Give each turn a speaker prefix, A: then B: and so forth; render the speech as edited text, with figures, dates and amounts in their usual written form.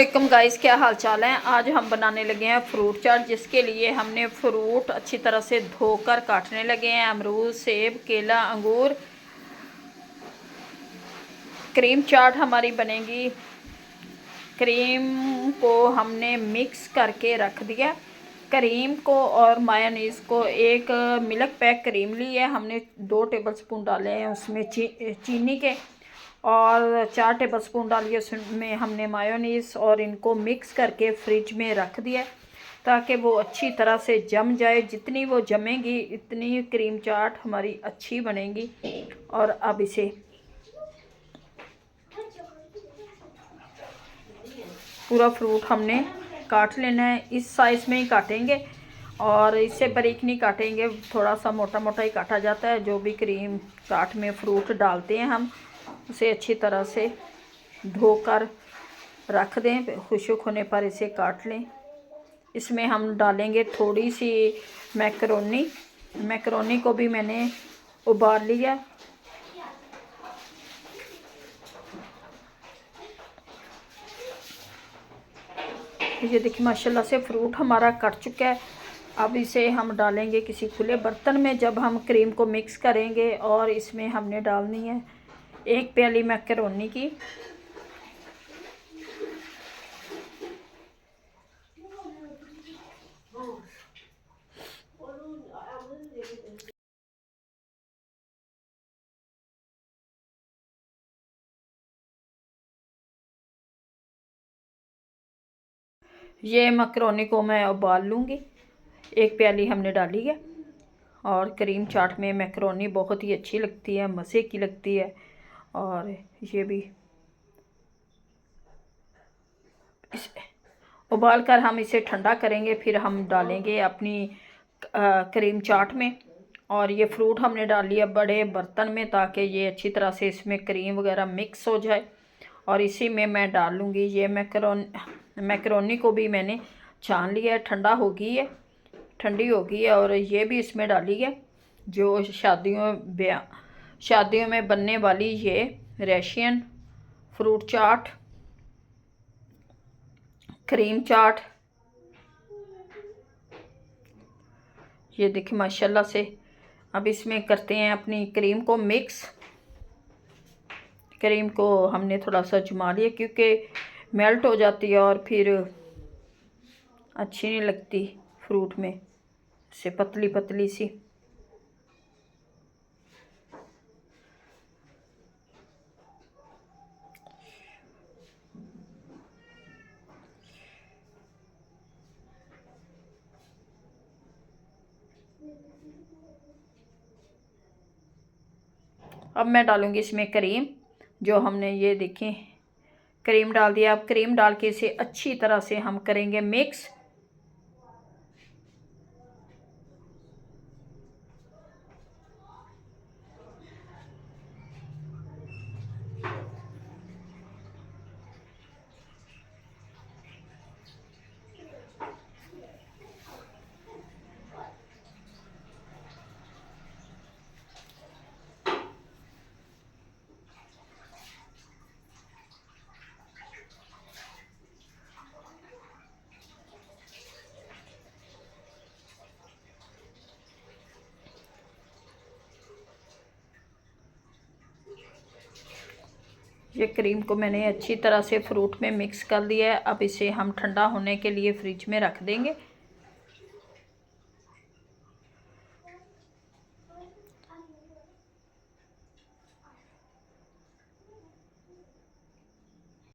A: Welcome guys, क्या हाल चाल है। आज हम बनाने लगे हैं फ्रूट चाट, जिसके लिए हमने फ्रूट अच्छी तरह से धोकर काटने लगे हैं। अमरूद, सेब, केला, अंगूर। क्रीम चाट हमारी बनेगी। क्रीम को हमने मिक्स करके रख दिया। क्रीम को और मायोनीज़ को, एक मिल्क पैक क्रीम ली है हमने, 2 टेबलस्पून डाले हैं उसमें चीनी के, और 4 टेबलस्पून डालिए उसमें हमने मायोनीज़, और इनको मिक्स करके फ्रिज में रख दिया ताकि वो अच्छी तरह से जम जाए। जितनी वो जमेगी इतनी क्रीम चाट हमारी अच्छी बनेगी। और अब इसे पूरा फ्रूट हमने काट लेना है। इस साइज़ में ही काटेंगे और इससे बारीक नहीं काटेंगे, थोड़ा सा मोटा मोटा ही काटा जाता है। जो भी क्रीम चाट में फ्रूट डालते हैं हम उसे अच्छी तरह से धोकर रख दें, खुशक होने पर इसे काट लें। इसमें हम डालेंगे थोड़ी सी मैकरोनी को भी मैंने उबाल लिया। ये देखिए माशाल्लाह से फ्रूट हमारा कट चुका है। अब इसे हम डालेंगे किसी खुले बर्तन में। जब हम क्रीम को मिक्स करेंगे और इसमें हमने डालनी है 1 प्याली मैकरोनी की। ये मैकरोनी को मैं उबाल लूँगी। 1 प्याली हमने डाली है। और क्रीम चाट में मैकरोनी बहुत ही अच्छी लगती है, मज़े की लगती है। और ये भी इस उबाल कर हम इसे ठंडा करेंगे, फिर हम डालेंगे अपनी क्रीम चाट में। और ये फ्रूट हमने डाल लिया बड़े बर्तन में ताकि ये अच्छी तरह से इसमें क्रीम वगैरह मिक्स हो जाए। और इसी में मैं डाल लूँगी ये मैकरोनी को भी मैंने छान लिया है, ठंडी हो गई है। और ये भी इसमें डाली है, जो शादियों में बनने वाली ये रशियन फ्रूट चाट, क्रीम चाट। ये देखिए माशाल्लाह से। अब इसमें करते हैं अपनी क्रीम को मिक्स। क्रीम को हमने थोड़ा सा जमा लिया क्योंकि मेल्ट हो जाती है और फिर अच्छी नहीं लगती फ्रूट में से, पतली पतली सी। अब मैं डालूंगी इसमें क्रीम, जो हमने ये देखें क्रीम डाल दिया। अब क्रीम डाल के इसे अच्छी तरह से हम करेंगे मिक्स। ये क्रीम को मैंने अच्छी तरह से फ्रूट में मिक्स कर दिया है। अब इसे हम ठंडा होने के लिए फ्रिज में रख देंगे।